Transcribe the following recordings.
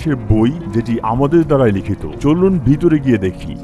ইতিহাসের বই, যেটি আমাদের দ্বারাই লিখিত। চলুন ভিতরে গিয়ে দেখি।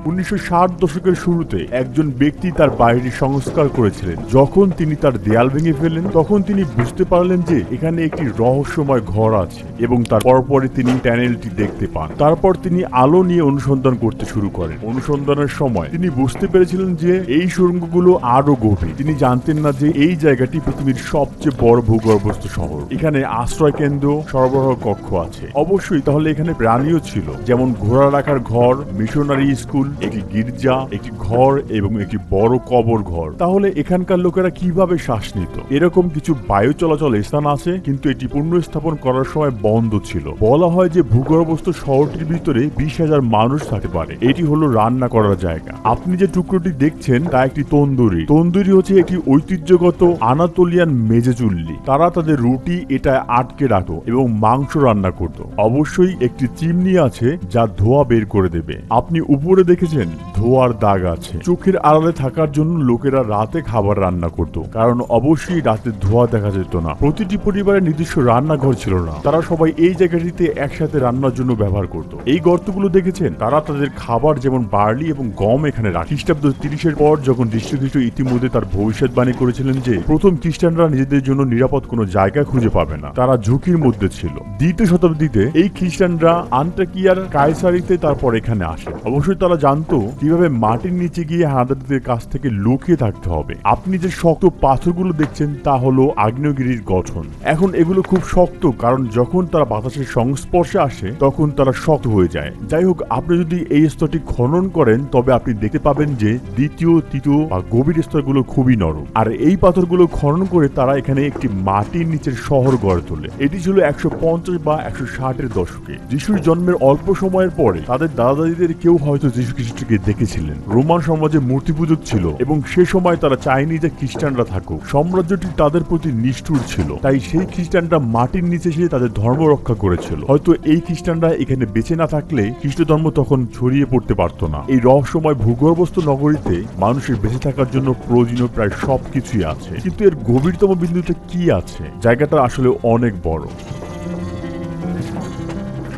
1960 দশকের শুরুতে একজন ব্যক্তি তার বাড়িটি সংস্কার করেছিলেন। যখন তিনি তার দেয়াল ভেঙে ফেললেন, তখন তিনি বুঝতে পারলেন যে এখানে একটি রহস্যময় ঘর আছে এবং তার পরপরই তিনি ট্যানেলটি দেখতে পান। তারপর তিনি আলো নিয়ে অনুসন্ধান করতে শুরু করেন। অনুসন্ধানের সময় তিনি বুঝতে পেরেছিলেন যে এই সুড়ঙ্গগুলো আরো গভীর। তিনি জানতেন না যে এই জায়গাটি পৃথিবীর সবচেয়ে বড় ভূগর্ভস্থ শহর। এখানে আশ্রয় কেন্দ্র, সরবরাহ কক্ষ আছে। অবশ্যই তাহলে এখানে প্রাণীও ছিল, যেমন ঘোড়া রাখার ঘর, মিশনারি স্কুল, একটি গির্জা, একটি ঘর এবং একটি বড় কবর ঘর। তাহলে এখানকার লোকেরা কিভাবে শ্বাস নিত? এরকম কিছু বায়ু চলাচল স্থান আছে, কিন্তু এটি পুনঃস্থাপন করার সময় বন্ধ ছিল। বলা হয় যে ভূগর্ভস্থ শহরটির ভিতরে 20,000 মানুষ থাকতে পারে। এটি হলো রান্না করার জায়গা। আপনি যে টুকরোটি দেখছেন তা একটি তন্দুরি। তন্দুরি হচ্ছে একটি ঐতিহ্যগত আনাতোলিয়ান মেজে চুল্লি। তারা তাদের রুটি এটা আটকে রাখতো এবং মাংস রান্না করত। অবশ্যই একটি চিমনি আছে যা ধোঁয়া বের করে দেবে। আপনি উপরে দেখেছেন ধোঁয়ার দাগ আছে। চোখের আড়ালে থাকার জন্য লোকেরা রাতে খাবার রান্না করত, কারণ অবশ্যই রাতে ধোঁয়া দেখা যেত না। প্রতিটি পরিবারের নিজস্ব রান্নাঘর ছিল না। তারা সবাই এই জায়গাটিতে একসাথে রান্নার জন্য ব্যবহার করত। এই গর্তগুলো দেখেছেন? তারা তাদের খাবার যেমন বার্লি এবং গম এখানে রাখে। খ্রিস্টাব্দ 30-এর পর যখন যীশুখ্রিস্ট ইতিমধ্যে তার ভবিষ্যৎবাণী করেছিলেন যে প্রথম খ্রিস্টানরা নিজেদের জন্য নিরাপদ কোনো জায়গা খুঁজে পাবে না, তারা ঝুঁকির মধ্যে ছিল। 2য় শতাব্দীতে এই খ্রিস্টানরা আন্টাকিয়ার কায়সারিতে তারপর এখানে আসে। অবশ্যই তারা জানতো কিভাবে মাটির নিচে গিয়ে হানাদারদের কাছ থেকে লুকিয়ে থাকতে হবে। আপনি যে শক্ত পাথরগুলো দেখছেন তা হলো আগ্নেয়গিরির গঠন। এখন এগুলো খুব শক্ত, কারণ যখন তারা বাতাসের সংস্পর্শে আসে তখন তারা শক্ত হয়ে যায়। যাই হোক, আপনি যদি এই স্তরটি খনন করেন তবে আপনি দেখতে পাবেন যে 2য়, 3য় বা গভীর স্তরগুলো খুবই নরম। আর এই পাথরগুলো খনন করে তারা এখানে একটি মাটির নিচের শহর গড়ে তোলে। এটি ছিল 150 বা 160-এর দশকে। যিশুর জন্মের অল্প সময়ের পরে তাদের দাদা দাদিদের কেউ হয়তো যীশু খ্রিস্টকে দেখেছিলেন। রোমান সমাজে মূর্তি পূজক ছিল এবং সে সময় তারা চায়নি যে খ্রিস্টানরা থাকুক। সাম্রাজ্যটি তাদের প্রতি নিষ্ঠুর ছিল, তাই সেই খ্রিস্টানরা মাটির নিচে এসে তাদের ধর্ম রক্ষা করেছিল। হয়তো এই খ্রিস্টানরা এখানে বেঁচে না থাকলে খ্রিস্ট ধর্ম তখন ছড়িয়ে পড়তে পারত না। এই রহস্যময় ভূগর্ভস্থ নগরীতে মানুষের বেঁচে থাকার জন্য প্রয়োজনীয় প্রায় সবকিছুই আছে, কিন্তু এর গভীরতম বিন্দুতে কি আছে? জায়গাটা আসলে অনেক বড়।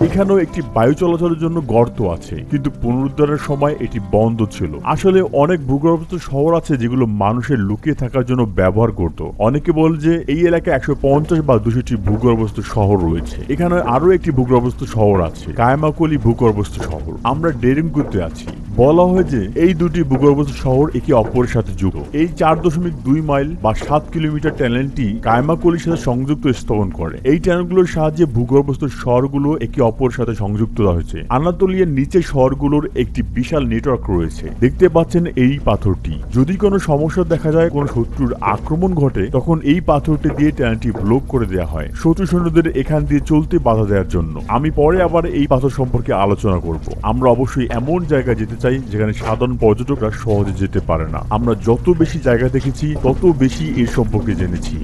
এখানেও একটি বায়ু চলাচলের জন্য গর্ত আছে, কিন্তু পুনরুদ্ধারের সময় এটি বন্ধ ছিল। আসলে অনেক ভূগর্ভস্থ শহর আছে যেগুলো মানুষের লুকিয়ে থাকার জন্য ব্যবহার করত। অনেকে বলে যে এই এলাকায় 150 বা 200টি ভূগর্ভস্থ শহর রয়েছে। এখানে আরো একটি ভূগর্ভস্থ শহর আছে, কায়মাকলি ভূগর্ভস্থ শহর। আমরা ডেরিঙ্গুতে আছি। বলা হয় যে এই দুটি ভূগর্ভস্থ শহর একে অপরের সাথে যুক্ত। এই 4.2 মাইল বা 7 কিলোমিটার ট্যানেলটি কায়মাকলির সাথে সংযুক্ত স্থাপন করে। এই ট্যানেলগুলোর সাহায্যে ভূগর্ভস্থ শহরগুলো একে অপরের সাথে সংযুক্ত হয়েছে। আনাতোলিয়ার নিচে শহরগুলোর একটি বিশাল নেটওয়ার্ক রয়েছে। দেখতে পাচ্ছেন এই পাথরটি। যদি কোনো সমস্যা দেখা যায়, কোনো শত্রুর আক্রমণ ঘটে, তখন এই পাথরটি দিয়ে ট্যানেলটি ব্লক করে দেওয়া হয় শত্রু সৈন্যদের এখান দিয়ে চলতে বাধা দেওয়ার জন্য। আমি পরে আবার এই পাথর সম্পর্কে আলোচনা করব। আমরা অবশ্যই এমন জায়গায় যেতে চাই যেখানে সাধারণ পর্যটকরা সহজে যেতে পারে না। আমরা যত বেশি জায়গা দেখেছি তত বেশি এর সম্পর্কে জেনেছি।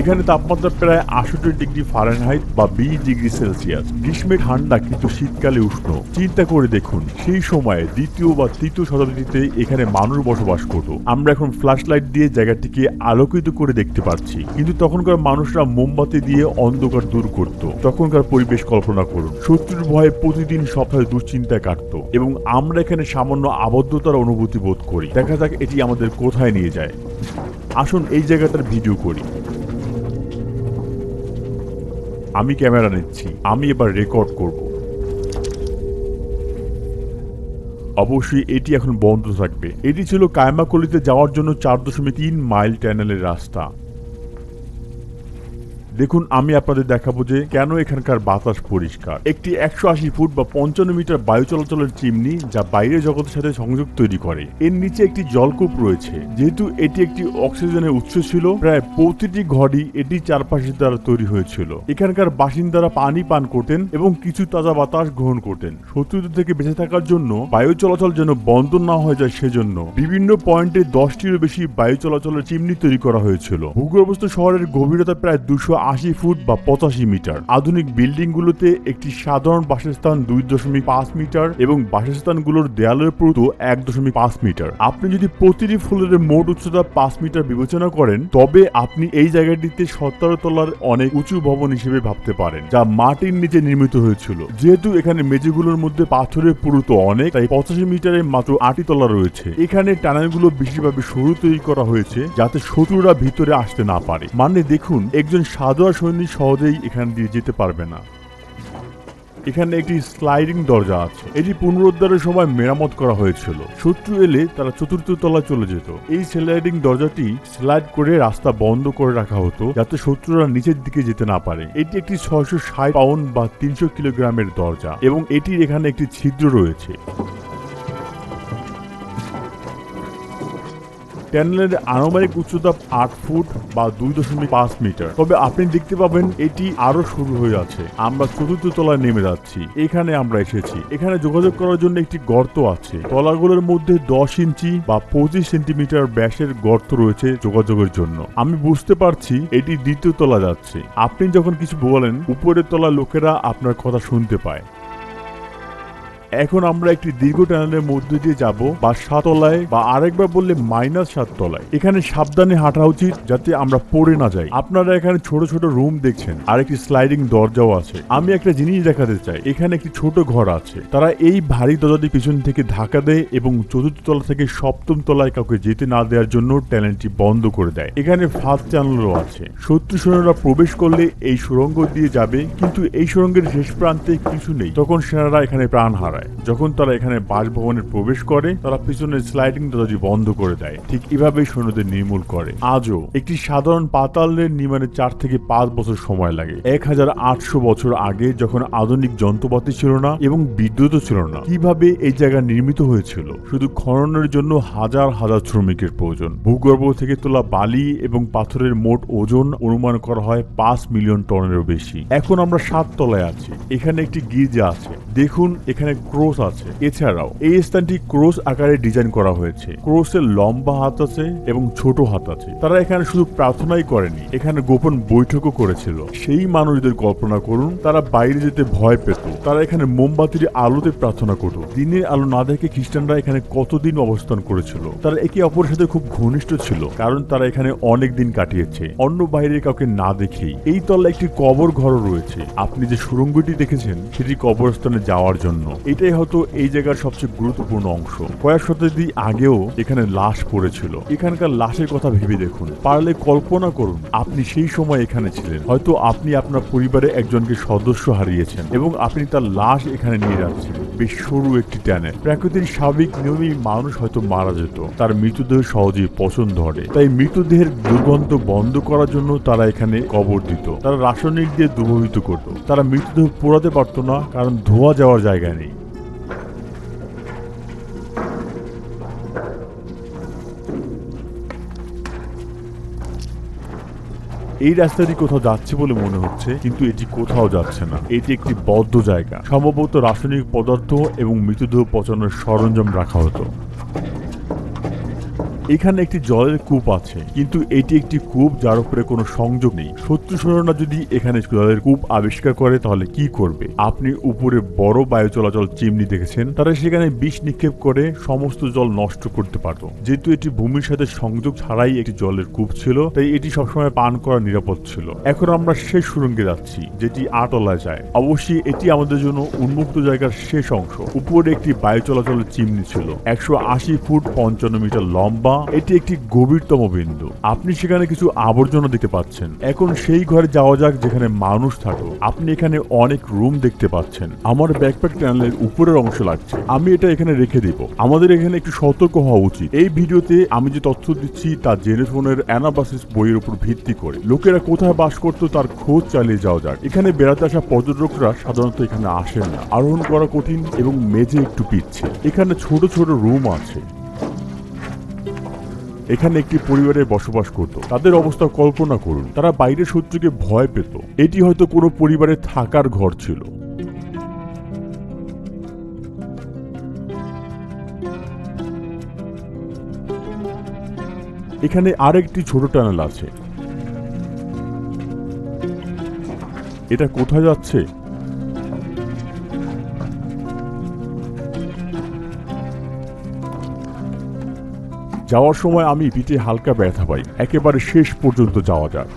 এখানে তাপমাত্রা প্রায় 68 ডিগ্রি ফারেনহাইট বা 20 ডিগ্রি সেলসিয়াস। গ্রীষ্মে ঠান্ডা কিন্তু শীতকালে উষ্ণ। চিন্তা করে দেখুন, সেই সময়ে 2য় বা 3য় শতাব্দীতে এখানে মানুষ বসবাস করত। আমরা এখন ফ্ল্যাশ লাইট দিয়ে জায়গাটিকে আলোকিত করে দেখতে পাচ্ছি, কিন্তু তখনকার মানুষরা মোমবাতি দিয়ে অন্ধকার দূর করত। তখনকার পরিবেশ কল্পনা করুন। শত্রুর ভয়ে প্রতিদিন সপ্তাহে দুশ্চিন্তায় কাটত এবং আমরা এখানে সামান্য আবদ্ধতার অনুভূতি বোধ করি। দেখা যাক এটি আমাদের কোথায় নিয়ে যায়। আসুন এই জায়গাটার ভিডিও করি। আমি ক্যামেরা নিচ্ছি, আমি এবার রেকর্ড করব। অবশ্যই এটি এখন বন্ধ থাকবে। এটি ছিল কায়মাকলিতে যাওয়ার জন্য 4.3 মাইল ট্যানেলের রাস্তা। দেখুন, আমি আপনাদের দেখাবো যে কেন এখানকার বাতাস পরিষ্কার। একটি 180 ফুট বা 55 মিটার বায়ু চলাচলের চিমনি, যা বাইরের জগতের সাথে সংযোগ তৈরি করে। এর নিচে একটি জলকূপ রয়েছে। যেহেতু এটি একটি অক্সিজেনের উৎস ছিল, প্রায় প্রতিটি ঘরই এটি চারপাশের দ্বারা তৈরি হয়েছিল। এখানকার বাসিন্দারা পানি পান করতেন এবং কিছু তাজা বাতাস গ্রহণ করতেন। শত্রুদের থেকে বেঁচে থাকার জন্য বায়ু চলাচল যেন বন্ধ না হয়ে যায় সেজন্য বিভিন্ন পয়েন্টে 10টিরও বেশি বায়ু চলাচলের চিমনি তৈরি করা হয়েছিল। ভূগর্ভস্থ শহরের গভীরতা প্রায় 200 180 ফুট বা 85 মিটার। আধুনিক বিল্ডিং গুলোতে একটি সাধারণ বাসস্থান 2.5 মিটার এবং বাসস্থানগুলোর দেয়ালের পুরুত্ব 1.5 মিটার। আপনি যদি প্রতিটি ফ্লোরের মোট উচ্চতা 5 মিটার বিবেচনা করেন, তবে আপনি এই জায়গাটিতে 17 তলার অনেক উঁচু ভবন হিসেবে ভাবতে পারেন, যা মাটির নিচে নির্মিত হয়েছিল। যেহেতু এখানে মেঝেগুলোর মধ্যে পাথরের পুরুত্ব অনেক, তাই 85 মিটারে মাত্র 8টি তলা রয়েছে। এখানে টানেলগুলো বিশেষভাবে সরু তৈরি করা হয়েছে যাতে শত্রুরা ভিতরে আসতে না পারে। মানে দেখুন, একজন সাধারণ সৈনিক সহজেই এখান দিয়ে যেতে পারবে না। এখানে একটি স্লাইডিং দরজা আছে। এটি পুনরুদ্ধারের সময় মেরামত করা হয়েছিল। শত্রু এলে তারা 4র্থ তলায় চলে যেত। এই স্লাইডিং দরজাটি স্লাইড করে রাস্তা বন্ধ করে রাখা হতো যাতে শত্রুরা নিচের দিকে যেতে না পারে। এটি একটি 660 পাউন্ড বা 300 কিলোগ্রামের দরজা এবং এটির এখানে একটি ছিদ্র রয়েছে। টানেলের আনুমানিক উচ্চতা 8 ফুট বা 2.5 মিটার। তবে আপনি দেখতে পাবেন এটি আরো শুরু হয়ে আছে। আমরা 4র্থ তলায় নেমে যাচ্ছি। এখানে আমরা এসেছি। এখানে যোগাযোগ করার জন্য একটি গর্ত আছে। তলাগুলোর মধ্যে 10 ইঞ্চি বা 25 সেন্টিমিটার ব্যাসের গর্ত রয়েছে যোগাযোগের জন্য। আমি বুঝতে পারছি এটি 2য় তলা যাচ্ছে। আপনি যখন কিছু বলেন, উপরের তলার লোকেরা আপনার কথা শুনতে পায়। এখন আমরা একটি দীর্ঘ টানেলের মধ্যে দিয়ে যাব, বা 7 তলায়, বা আরেকবার বললে -7 তলায়। এখানে সাবধানে হাঁটা উচিত যাতে আমরা পড়ে না যাই। আপনারা এখানে ছোট ছোট রুম দেখছেন আর একটি স্লাইডিং দরজাও আছে। আমি একটা জিনিস দেখাতে চাই, এখানে একটি ছোট ঘর আছে। তারা এই ভারী দরজাটি পিছন থেকে ধাক্কা দেয় এবং 4র্থ তলা থেকে 7ম তলায় কাউকে যেতে না দেওয়ার জন্য টানেলটি বন্ধ করে দেয়। এখানে ফাস্ট চ্যানেলও আছে। শত্রু সৈন্যরা প্রবেশ করলে এই সুড়ঙ্গ দিয়ে যাবে, কিন্তু এই সুড়ঙ্গের শেষ প্রান্তে কিছু নেই। তখন সেনারা এখানে প্রাণ হারায়। যখন তারা এখানে বাসভবনে প্রবেশ করে, তারা পিছনের স্লাইডিং দরজাটি বন্ধ করে দেয়। ঠিক এভাবেই সৈন্যদের নির্মূল করে। আজও একটি সাধারণ পাতাল রেল নির্মাণে 4 থেকে 5 বছর সময় লাগে। 1800 বছর আগে, যখন আধুনিক যন্ত্রপাতি ছিল না এবং বিদ্যুৎও ছিল না। কিভাবে এই জায়গা নির্মিত হয়েছিল? শুধু খননের জন্য হাজার হাজার শ্রমিকের প্রয়োজন। ভূগর্ভ থেকে তোলা বালি এবং পাথরের মোট ওজন অনুমান করা হয় 5 মিলিয়ন টনেরও বেশি। এখন আমরা 7 তলায় আছি। এখানে একটি গির্জা আছে। দেখুন, এখানে ক্রস আছে। এছাড়াও এই স্থানটি ক্রস আকারে ডিজাইন করা হয়েছে। ক্রসের লম্বা হাত আছে এবং ছোট হাত আছে। তারা এখানে শুধু প্রার্থনাই করেনি, এখানে গোপন বৈঠকও করেছিল। সেই মানুষদের কল্পনা করুন, তারা বাইরে যেতে ভয় পেত। তারা এখানে মোমবাতির আলোতে প্রার্থনা করত। দিনের আলো না দেখে খ্রিস্টানরা এখানে কতদিন অবস্থান করেছিল। তারা একে অপরের সাথে খুব ঘনিষ্ঠ ছিল, কারণ তারা এখানে অনেক দিন কাটিয়েছে অন্য বাইরের কাউকে না দেখেই। এই তলায় একটি কবর ঘরও রয়েছে। আপনি যে সুড়ঙ্গটি দেখেছেন, সেটি কবরস্থানে যাওয়ার জন্য। এটাই হয়তো এই জায়গার সবচেয়ে গুরুত্বপূর্ণ অংশ। কয়েক শতাব্দী আগেও এখানে লাশ পড়েছিল। এখানকার লাশের কথা ভেবে দেখুন। পারলে কল্পনা করুন আপনি সেই সময় এখানে ছিলেন। হয়তো আপনি আপনার পরিবারে একজনকে সদস্য হারিয়েছেন এবং আপনি তার লাশ এখানে নিয়ে যাচ্ছেন। বেশ সরু একটি টানেল। প্রাকৃতিক স্বাভাবিক নিয়মেই মানুষ হয়তো মারা যেত। তার মৃতদেহ সহজেই পচন ধরে। তাই মৃতদেহের দুর্গন্ধ বন্ধ করার জন্য তারা এখানে কবর দিত। তারা রাসায়নিক দিয়ে দুর্গন্ধ করত। তারা মৃতদেহ পোড়াতে পারত না, কারণ ধোয়া যাওয়ার জায়গা নেই। এই রাস্তাটি কোথাও যাচ্ছে বলে মনে হচ্ছে, কিন্তু এটি কোথাও যাচ্ছে না। এটি একটি বদ্ধ জায়গা। সম্ভবত রাসায়নিক পদার্থ এবং মৃতদেহ পচানোর সরঞ্জাম রাখা হতো। এখানে একটি জলের কূপ আছে, কিন্তু এটি একটি কূপ যার উপরে কোনো সংযোগ নেই। শত্রু সৈন্যরা যদি এখানে জলের কূপ আবিষ্কার করে, তাহলে কি করবে? আপনি উপরে বড় বায়ু চলাচল চিমনি দেখেছেন। তারা সেখানে বিষ নিক্ষেপ করে সমস্ত জল নষ্ট করতে পারত। যেহেতু এটি ভূমির সাথে সংযোগ ছাড়াই একটি জলের কূপ ছিল, তাই এটি সবসময় পান করা নিরাপদ ছিল। এখন আমরা শেষ সুড়ঙ্গে যাচ্ছি, যেটি 8 তলায় যায়। অবশ্যই এটি আমাদের জন্য উন্মুক্ত জায়গার শেষ অংশ। উপরে একটি বায়ু চলাচলের চিমনি ছিল, 180 ফুট 55 মিটার লম্বা। এটি একটি গভীরতম বিন্দু। আপনি সেখানে কিছু আবর্জনা দেখতে পাচ্ছেন। এখন সেই ঘরে যাওয়া যাক যেখানে মানুষ থাকে। আপনি এখানে অনেক রুম দেখতে পাচ্ছেন। আমার ব্যাকপ্যাক টানেলের উপরের অংশ লাগছে। আমি এটা এখানে রেখে দিব। আমাদের এখানে একটু সতর্ক হওয়া উচিত। এই ভিডিওতে আমি যে তথ্য দিচ্ছি তা জেনেফোনের অ্যানাবাসিস বইয়ের উপর ভিত্তি করে। লোকেরা কোথায় বাস করতো তার খোঁজ চালিয়ে যাওয়া যাক। এখানে বেড়াতে আসা পর্যটকরা সাধারণত এখানে আসেন না। আরোহণ করা কঠিন এবং মেঝে একটু পিচ্ছিল। এখানে ছোট ছোট রুম আছে। এখানে একটি পরিবারের বসবাস করত। তাদের অবস্থা কল্পনা করুন। তারা বাইরের শত্রুকে ভয় পেত। এটি হয়তো কোনো পরিবারের থাকার ঘর ছিল। এখানে আরেকটি ছোট টানেল আছে। এটা কোথায় যাচ্ছে? যাওয়ার সময় আমি পিঠে হালকা ব্যথা পাই। একেবারে শেষ পর্যন্ত যাওয়া যাক।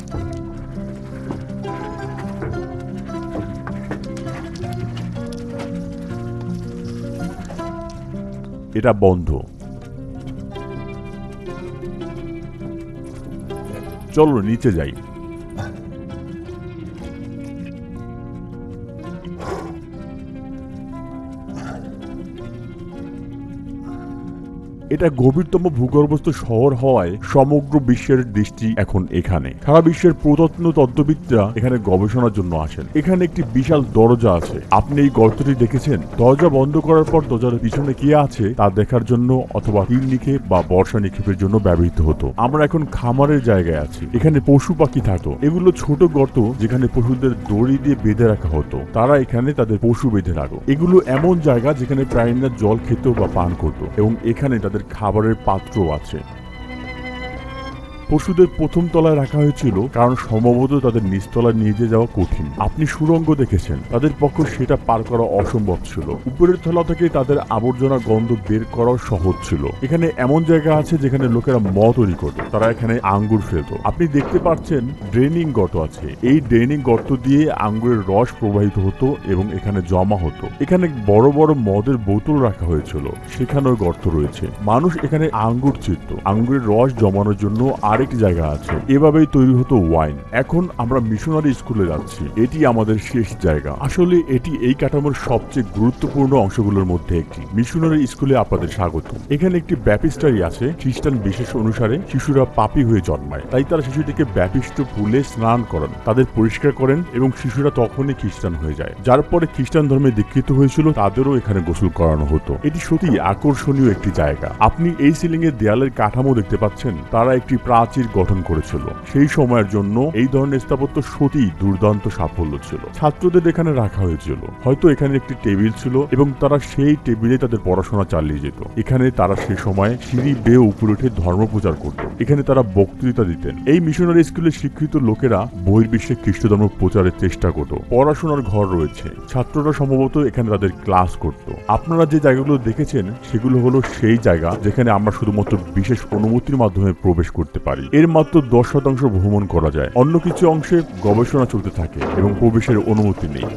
এটা বন্ধ। চলো নিচে যাই। এটা গভীরতম ভূগর্ভস্থ শহর হওয়ায় সমগ্র বিশ্বের দৃষ্টি এখন এখানে। সারা বিশ্বের প্রত্ন তত্ত্ববিদরা এখানে গবেষণার জন্য আসেন। এখানে একটি বিশাল দরজা আছে। আপনি এই গর্তটি দেখেছেন? দরজা বন্ধ করার পর দরজার পিছনে কি আছে তা দেখার জন্য অথবা তীর নিক্ষেপ বা বর্ষা নিক্ষেপের জন্য ব্যবহৃত হতো। আমরা এখন খামারের জায়গায় আছি। এখানে পশু পাখি থাকতো। এগুলো ছোট গর্ত যেখানে পশুদের দড়ি দিয়ে বেঁধে রাখা হতো। তারা এখানে তাদের পশু বেঁধে রাখতো। এগুলো এমন জায়গা যেখানে প্রাণীরা জল খেত বা পান করত এবং এখানে তাদের খাবারের পাত্র আছে। পশুদের প্রথম তলায় রাখা হয়েছিল কারণ সম্ভবত তাদের নিচতলায় নিয়ে যাওয়া কঠিন। আপনি সুড়ঙ্গ দেখেছেন, তাদের পক্ষে সেটা পার করা অসম্ভব ছিল। উপরের তলা থেকে তাদের আবর্জনা গন্ধ বের করাও সহজ ছিল। এখানে এমন জায়গা আছে যেখানে লোকেরা মদ তৈরি করত, তারা এখানে আঙ্গুর ফেলত। আপনি দেখতে পাচ্ছেন ড্রেনিং গর্ত আছে। এই ড্রেনিং গর্ত দিয়ে আঙ্গুরের রস প্রবাহিত হতো এবং এখানে জমা হতো। এখানে বড় বড় মদের বোতল রাখা হয়েছিল, সেখানেও গর্ত রয়েছে। মানুষ এখানে আঙ্গুর চিরত। আঙ্গুরের রস জমানোর জন্য আরেকটি জায়গা আছে। এভাবেই তৈরি হতো ওয়াইন। এখন আমরা মিশনারি স্কুলে যাচ্ছি। এটি আমাদের শেষ জায়গা। আসলে এটি এই কাঠামোর সবচেয়ে গুরুত্বপূর্ণ অংশগুলোর মধ্যে একটি। মিশনারি স্কুলে আপনাদের স্বাগত। এখানে একটি ব্যাপিস্টারি আছে। খ্রিস্টান বিশেষ অনুসারে শিশুরা পাপী হয়ে জন্মায়, তাই তারা শিশুটিকে ব্যাপিষ্ট পুলে স্নান করান, তাদের পরিষ্কার করেন এবং শিশুরা তখনই খ্রিস্টান হয়ে যায়। যার পরে খ্রিস্টান ধর্মে দীক্ষিত হয়েছিল তাদেরও এখানে গোসল করানো হতো। এটি সত্যি আকর্ষণীয় একটি জায়গা। আপনি এই সিলিং এর দেয়ালের কাঠামো দেখতে পাচ্ছেন। তারা একটি প্রাচীর গঠন করেছিল। সেই সময়ের জন্য এই ধরনের স্থাপত্য সত্যিই দুর্দান্ত সাফল্য ছিল। ছাত্রদের এখানে রাখা হয়েছিল। হয়তো এখানে একটি টেবিল ছিল এবং তারা সেই টেবিলে তাদের পড়াশোনা চালিয়ে যেত। এখানে তারা সে সময় সিঁড়ি বেয়ে উপরে উঠে ধর্ম প্রচার করত। এখানে তারা বক্তৃতা দিতেন। এই মিশনারি স্কুলে শিক্ষিত লোকেরা বহির্বিশ্বে খ্রিস্ট ধর্ম প্রচারের চেষ্টা করত। পড়াশোনার ঘর রয়েছে। ছাত্ররা সম্ভবত এখানে তাদের ক্লাস করত। আপনারা যে জায়গাগুলো দেখেছেন সেগুলো হলো সেই জায়গা যেখানে আমরা শুধুমাত্র বিশেষ অনুমতির মাধ্যমে প্রবেশ করতে পারি। এর মাত্র 10% ভ্রমণ করা যায়। অন্য কিছু অংশে গবেষণা চলতে থাকে এবং প্রবেশের অনুমতি নেই।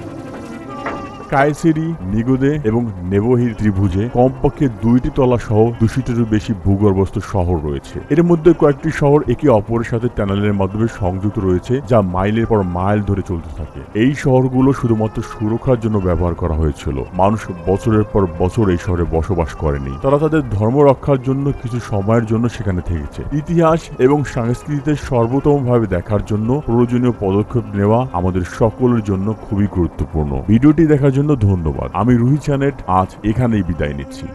কায়সেরি, নিগোদে এবং নেবোহির ত্রিভুজে কমপক্ষে 2টি তলা সহ 200-টিরও বেশি ভূগর্ভস্থ শহর রয়েছে। এর মধ্যে কয়েকটি শহর একে অপরের সাথে টানেলের মাধ্যমে সংযুক্ত রয়েছে, যা মাইলের পর মাইল ধরে চলতে থাকে। এই শহরগুলো শুধুমাত্র সুরক্ষার জন্য ব্যবহার করা হয়েছিল। মানুষ বছরের পর বছর এই শহরে বসবাস করেনি। তারা তাদের ধর্ম রক্ষার জন্য কিছু সময়ের জন্য সেখানে থেকেছে। ইতিহাস এবং সংস্কৃতিতে সর্বোত্তমভাবে দেখার জন্য প্রয়োজনীয় পদক্ষেপ নেওয়া আমাদের সকলের জন্য খুবই গুরুত্বপূর্ণ। ভিডিওটি দেখার জন্য ধন্যবাদ। আমি রুহি চ্যানেট আজ এখানেই বিদায় নিচ্ছি।